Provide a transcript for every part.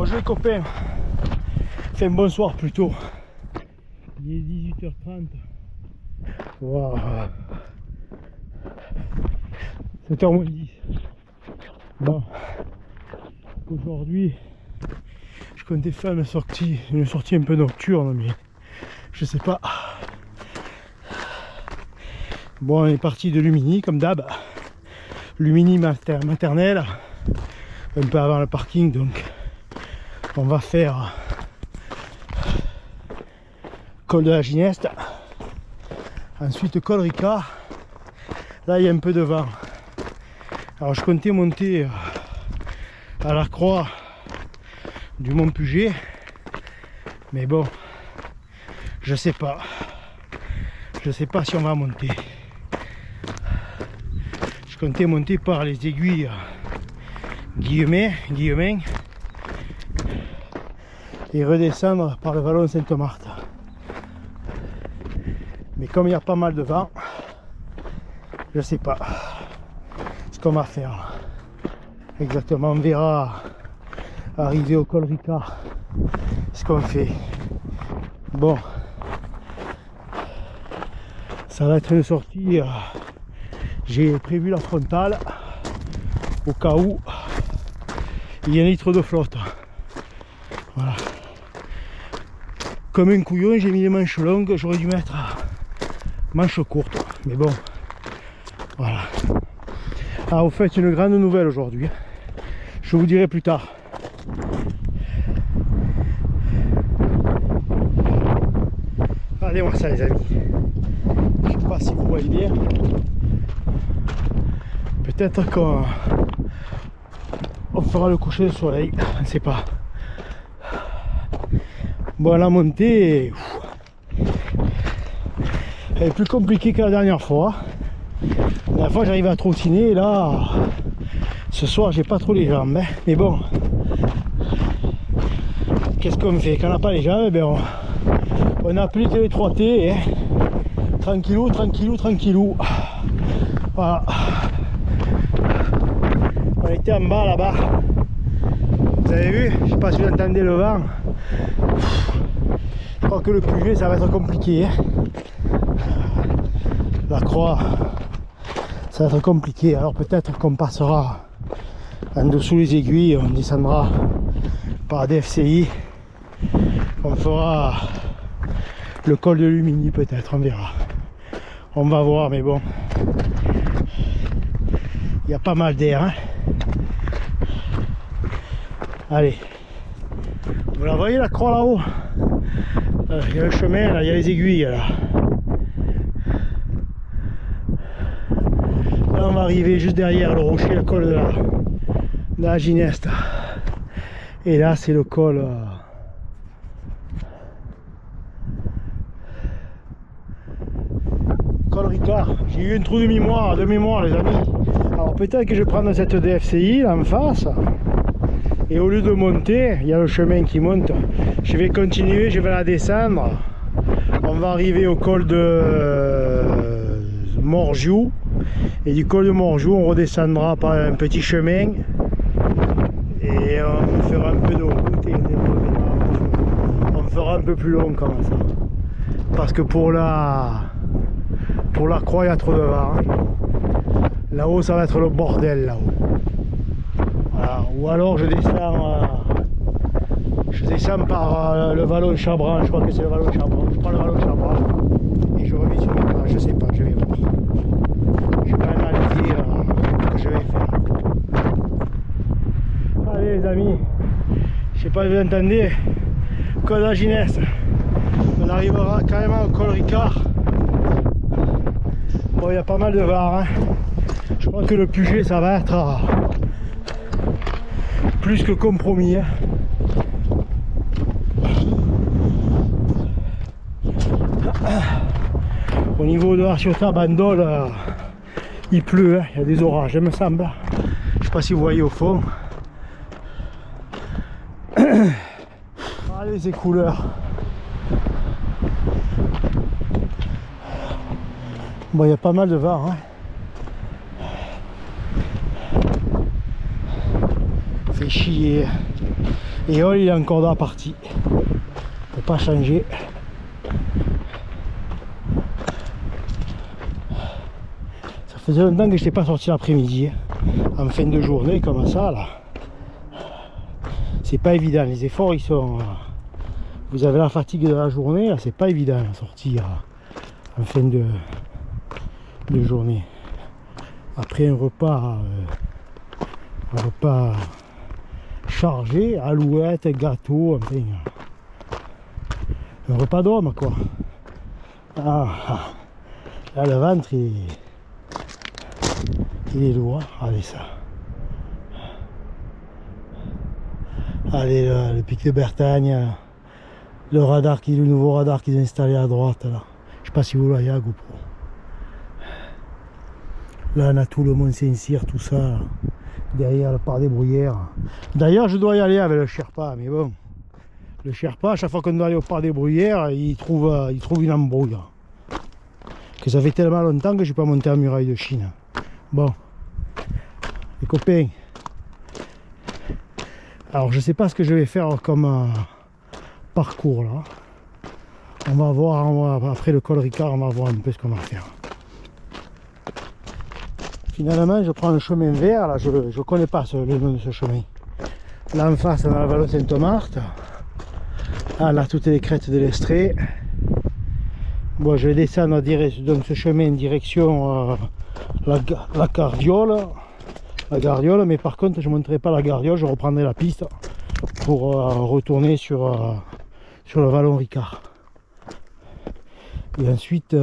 Bonjour les copains, enfin bonsoir plutôt. Il est 18h30. Waouh, 7h moins 10. Bon, aujourd'hui je comptais faire une sortie un peu nocturne, mais je sais pas. Bon, on est parti de Lumini comme d'hab. Lumini maternelle, un peu avant le parking, donc on va faire col de la Gineste, ensuite col Ricard. Là il y a un peu de vent, alors je comptais monter à la croix du Mont Puget, mais bon, je sais pas si on va monter. Je comptais monter par les aiguilles Guillemin et redescendre par le vallon Sainte-Marthe. Mais comme il y a pas mal de vent, je sais pas ce qu'on va faire exactement. On verra arriver au col Ricard ce qu'on fait. Bon, ça va être une sortie, j'ai prévu la frontale au cas où il y a un litre de flotte. Voilà. Comme un couillon, j'ai mis les manches longues, j'aurais dû mettre manches courtes, mais bon, voilà. Ah, au fait, une grande nouvelle aujourd'hui, je vous dirai plus tard. Regardez-moi ça les amis, je sais pas si vous voyez bien, peut-être qu'on fera le coucher de soleil, on ne sait pas. Bon, la montée elle est plus compliquée que la dernière fois. La dernière fois j'arrivais à trottiner, là ce soir j'ai pas trop les jambes, hein. Mais bon, qu'est-ce qu'on fait quand on n'a pas les jambes? Ben on a plus que les trotter, hein. Tranquillou. Voilà, on était en bas là-bas, vous avez vu, je sais pas si vous entendez le vent. Je crois que le Puget ça va être compliqué, hein. La croix ça va être compliqué, alors peut-être qu'on passera en dessous les aiguilles, on descendra par DFCI, on fera le col de Lumini, peut-être, on verra, on va voir. Mais bon, il y a pas mal d'air, hein. Allez, vous la voyez la croix là-haut? Il y a le chemin là, il y a les aiguilles là. Là on va arriver juste derrière le rocher, le col de la Gineste. Et là c'est le col col Ricard. J'ai eu un trou de mémoire les amis. Alors peut-être que je vais prendre cette DFCI là en face, et au lieu de monter, il y a le chemin qui monte, je vais continuer, je vais la descendre. On va arriver au col de Morgiou, et du col de Morgiou on redescendra par un petit chemin et on fera un peu de route et on fera un peu plus long comme ça, parce que pour la croix il y a trop de vent, hein. Là-haut ça va être le bordel là-haut. Voilà. Ou alors je descends par le vallon Chabran, je crois que c'est le vallon Chabran, je prends le vallon Chabran et je reviens sur le plat, je sais pas, je vais voir. Je vais quand même aller dire ce que je vais faire. Allez les amis, je sais pas si vous entendez, col de la Gineste, on arrivera carrément au col Ricard. Bon, il y a pas mal de vent, hein. Je crois que le Puget ça va être plus que compromis, hein. Au niveau de la Ciotat Bandol, il pleut, hein. Il y a des orages, il me semble. Je sais pas si vous voyez au fond. Allez, ces couleurs. Bon, il y a pas mal de vent, hein. Fait chier. Et Hall il est encore dans la partie. Faut pas changer. Ça faisait longtemps que je n'étais pas sorti l'après-midi. En fin de journée comme ça là. C'est pas évident. Les efforts ils sont. Vous avez la fatigue de la journée, c'est pas évident à sortir en fin de journée. Après un repas chargé, alouette, gâteau, enfin, un repas d'homme quoi. Là le ventre il est lourd, allez ça. Allez le pic de Bertagne, le nouveau radar qu'ils ont installé à droite là. Je sais pas si vous voyez à GoPro. Là on a tout le Mont Saint-Cyr, tout ça. Derrière le parc des Bruyères. D'ailleurs je dois y aller avec le Sherpa, mais bon. Le Sherpa, à chaque fois qu'on doit aller au parc des Bruyères, il trouve une embrouille. Que ça fait tellement longtemps que je n'ai pas monté la muraille de Chine. Bon. Les copains. Alors je sais pas ce que je vais faire comme parcours là. On va voir, après le col Ricard, on va voir un peu ce qu'on va faire. Finalement, je prends le chemin vert, là, je ne connais pas le nom de ce chemin. Là en face, on a la vallée Sainte-Marthe. Ah, là, toutes les crêtes de l'Estrée. Bon, je vais descendre donc ce chemin en direction la Gardiole. La Gardiole, mais par contre, je ne monterai pas la Gardiole, je reprendrai la piste pour retourner sur le vallon Ricard. Et ensuite,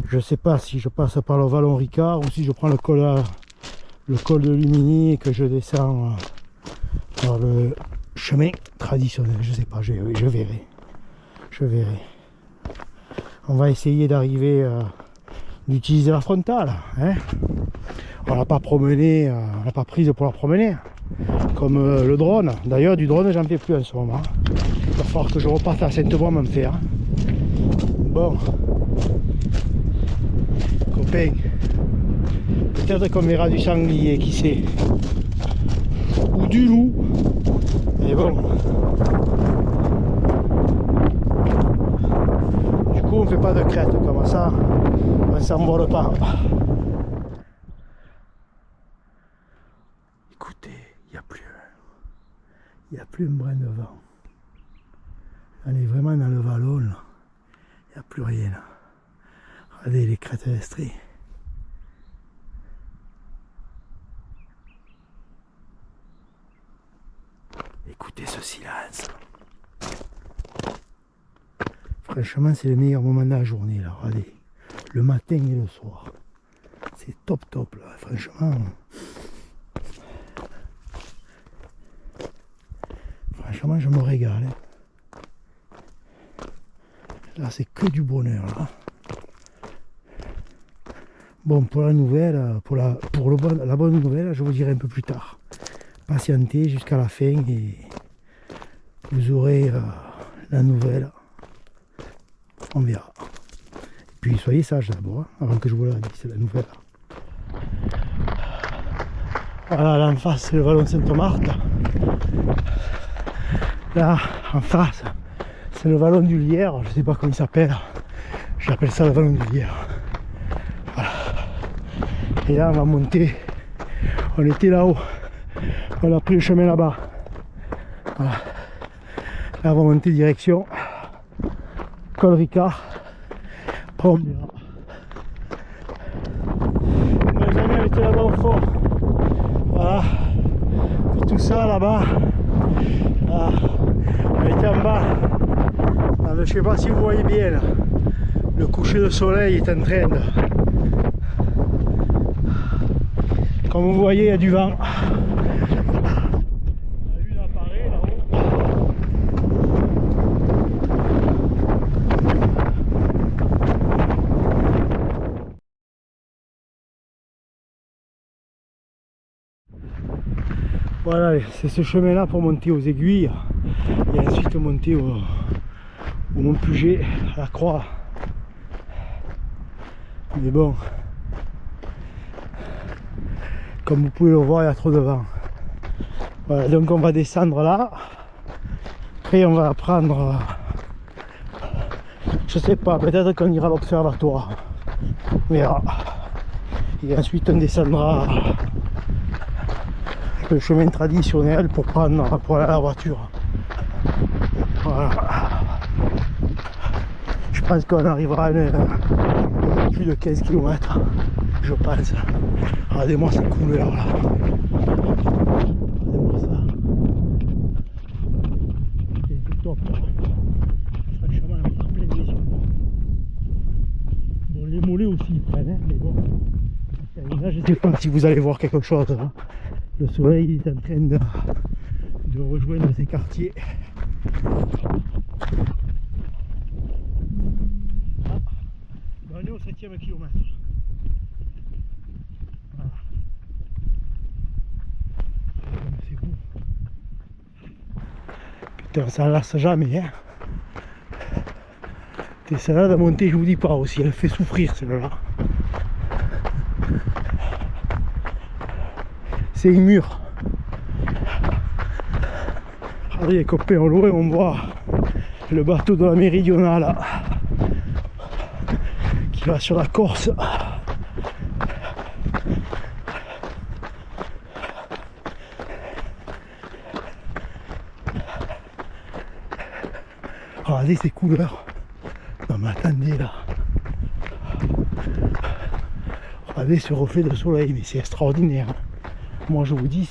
je ne sais pas si je passe par le vallon Ricard ou si je prends le col de Lumini et que je descends par le chemin traditionnel. Je ne sais pas, je verrai. Je verrai. On va essayer d'arriver, d'utiliser la frontale. Hein, on l'a pas promené, on l'a pas prise pour la promener. Comme le drone. D'ailleurs, du drone, j'en fais plus en ce moment. Il va falloir que je reparte à Sainte-Baume en faire. Bon. Copains. Peut-être qu'on verra du sanglier, qui sait. Ou du loup. Mais bon. Du coup, on fait pas de crête comme ça. On s'envole pas. Écoutez, il n'y a plus un brin de vent. On est vraiment dans le vallon là. Il n'y a plus rien là. Regardez les crêtes de l'Estrée. Écoutez ce silence. Franchement, c'est le meilleur moment de la journée là. Regardez, le matin et le soir. C'est top là, franchement. Franchement, je me régale. Hein. Là, c'est que du bonheur là. Bon, pour la nouvelle, la bonne nouvelle, je vous dirai un peu plus tard. Patientez jusqu'à la fin et vous aurez la nouvelle. On verra. Et puis soyez sages d'abord, hein, avant que je vous la dise, c'est la nouvelle. Voilà, là en face, c'est le vallon Sainte-Marthe. Là, en face, c'est le vallon du Lierre, je sais pas comment il s'appelle. J'appelle ça le vallon du Lierre. Voilà. Et là, on va monter. On était là-haut. On a pris le chemin là-bas. Voilà. Là, on va monter direction col Ricard. Après, on verra. On n'a jamais été là-bas au fond. Voilà. Et tout ça là-bas. Voilà. On était en bas. Alors, je ne sais pas si vous voyez bien là. Le coucher de soleil est en train de... Comme vous voyez, il y a du vent. La lune apparaît là-haut. Voilà, c'est ce chemin-là pour monter aux Aiguilles et ensuite monter au Mont Puget, à la Croix. Mais bon, comme vous pouvez le voir, il y a trop de vent. Voilà, donc on va descendre là. Après on va prendre, je sais pas, peut-être qu'on ira à l'observatoire. On verra. Et ensuite on descendra le chemin traditionnel pour aller à la voiture. Voilà. Je pense qu'on arrivera à plus de 15 km, je pense. Regardez-moi ces couleurs là. Regardez-moi ça. C'est top là. Franchement, on part plein les yeux. Bon, les mollets aussi ils prennent, hein, mais bon. Là, je sais pas si vous allez voir quelque chose. Hein. Le soleil est en train de rejoindre ces quartiers. Ah, on est au 7e kilomètre. Voilà. C'est beau. Putain, ça ne lasse jamais. Hein. Et celle-là, la montée, je vous dis pas aussi, elle fait souffrir celle-là. C'est un mur. Regardez les copains, au loin on voit le bateau de la méridionale qui va sur la Corse. Regardez ces couleurs. Non mais attendez là. Regardez ce reflet de soleil, mais c'est extraordinaire. Moi je vous dis,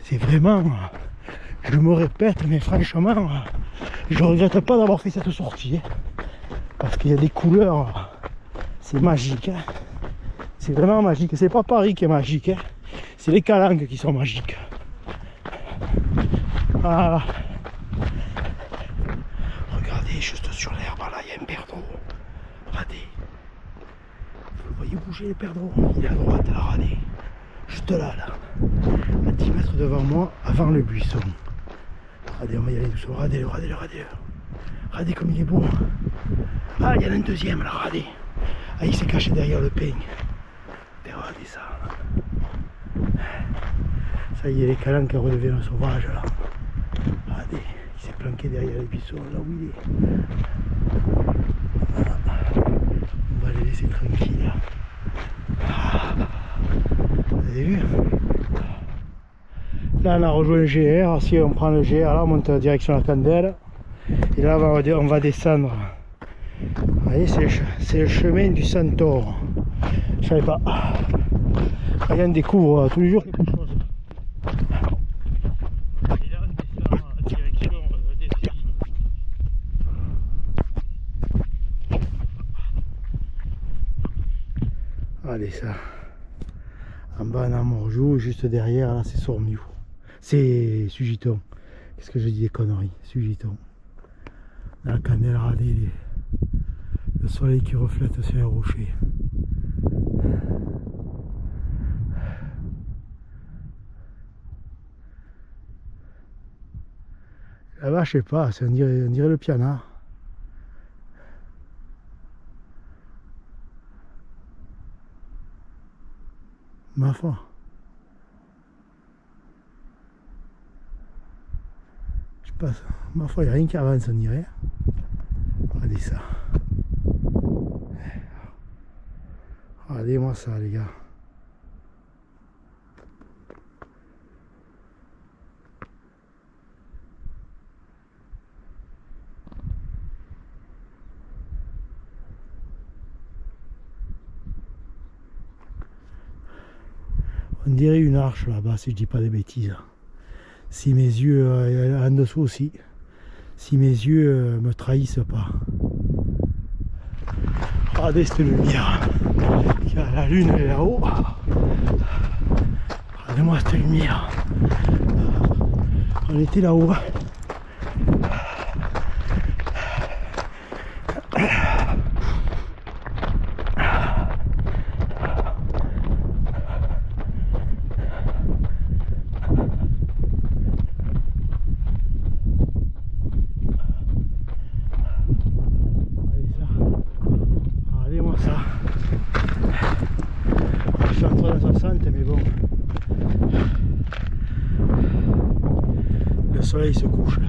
c'est vraiment, je me répète, mais franchement, je regrette pas d'avoir fait cette sortie. Hein, parce qu'il y a des couleurs, c'est magique. Hein, c'est vraiment magique. C'est pas Paris qui est magique, hein, c'est les calanques qui sont magiques. Voilà. Regardez, juste sur l'herbe, là, il y a un perdreau. Regardez. Vous voyez bouger les perdreaux. Il est à droite, là, regardez. Juste là, à 10 mètres devant moi, avant le buisson. Regardez, on va y aller doucement. Regardez, regardez, regardez. Regardez comme il est beau. Ah, il y en a un deuxième là, regardez. Ah, il s'est caché derrière le peigne. Regardez ça. Ça y est, les calanques redeviennent sauvages là. Regardez, il s'est planqué derrière les buissons, là où il est. Voilà. On va les laisser tranquilles. Ah. Vous avez vu? Là on a rejoint le GR, si on prend le GR là on monte en direction la Candelle et là on va descendre. Vous voyez, c'est le chemin du Centaure. Je savais pas. Rien ne découvre tous les jours quelque chose. Et là on descend en direction des Céline. Allez ça. En bas on a Morjou, juste derrière là c'est Sormiou. C'est Sugiton. Qu'est-ce que je dis des conneries? Sugiton. Dans la Candelle, regardez le soleil qui reflète sur les rochers. Là-bas je sais pas, on dirait le Piana. Ma foi. Je passe. Ma foi, il n'y a rien qui avance, on dirait. Regardez ça. Regardez-moi ça, les gars. On dirait une arche là-bas, si je dis pas des bêtises. Si mes yeux, en dessous aussi, si mes yeux me trahissent pas. Regardez cette lumière. La lune est là-haut. Regardez-moi cette lumière. On était là-haut. Mais bon, soleil se couche là.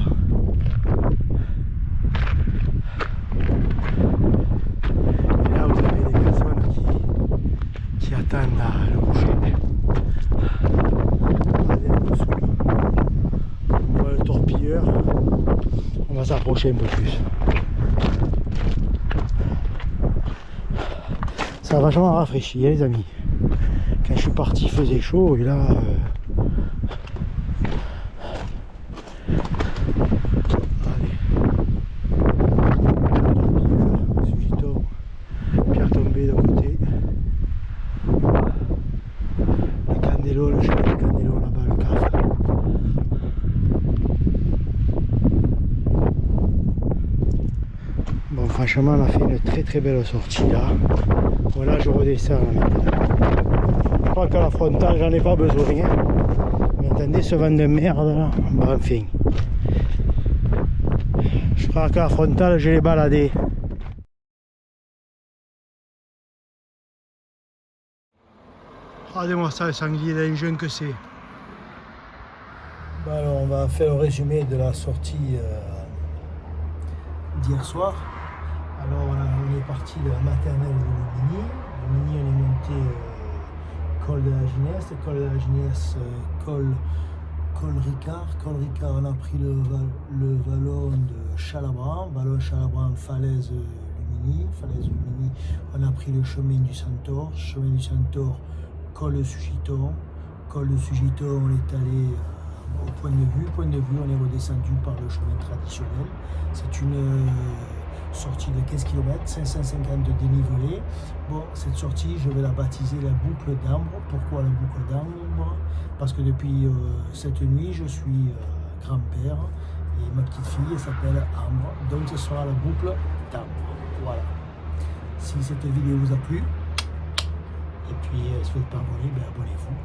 Et là vous avez des personnes qui attendent le coucher. Regardez en dessous. On voit le torpilleur. On va s'approcher un peu plus. Ça a vachement rafraîchi, hein, les amis. Quand je suis parti, il faisait chaud et là. Allez. Sugito. Pierre tombé de côté. Le Candelo, le chemin de Candelo là-bas, le CAF. Bon, franchement, on a fait une très belle sortie là. Voilà, je redescends là maintenant. Je crois que la frontale, j'en ai pas besoin. Hein. Mais attendez, ce vent de merde là. Bon, enfin. Je crois que la frontale, je l'ai baladé. Regardez-moi ça, le sanglier d'engin que c'est. Bon, alors, on va faire le résumé de la sortie d'hier soir. Alors on est parti de la maternelle de Lumini. Lumini, on est monté col de la Gineste, col de la Gineste, col Ricard. Col Ricard, on a pris le vallon de Chalabran, vallon Chalabran, falaise Lumini, on a pris le chemin du Centaure, col de Sugiton, on est allé au point de vue, on est redescendu par le chemin traditionnel. C'est une sortie de 15 km, 550 de dénivelé. Bon, cette sortie, je vais la baptiser la boucle d'Ambre. Pourquoi la boucle d'Ambre? Parce que depuis cette nuit, je suis grand-père et ma petite fille, elle s'appelle Ambre. Donc ce sera la boucle d'Ambre. Voilà. Si cette vidéo vous a plu, et puis si vous n'êtes pas abonné, ben abonnez-vous.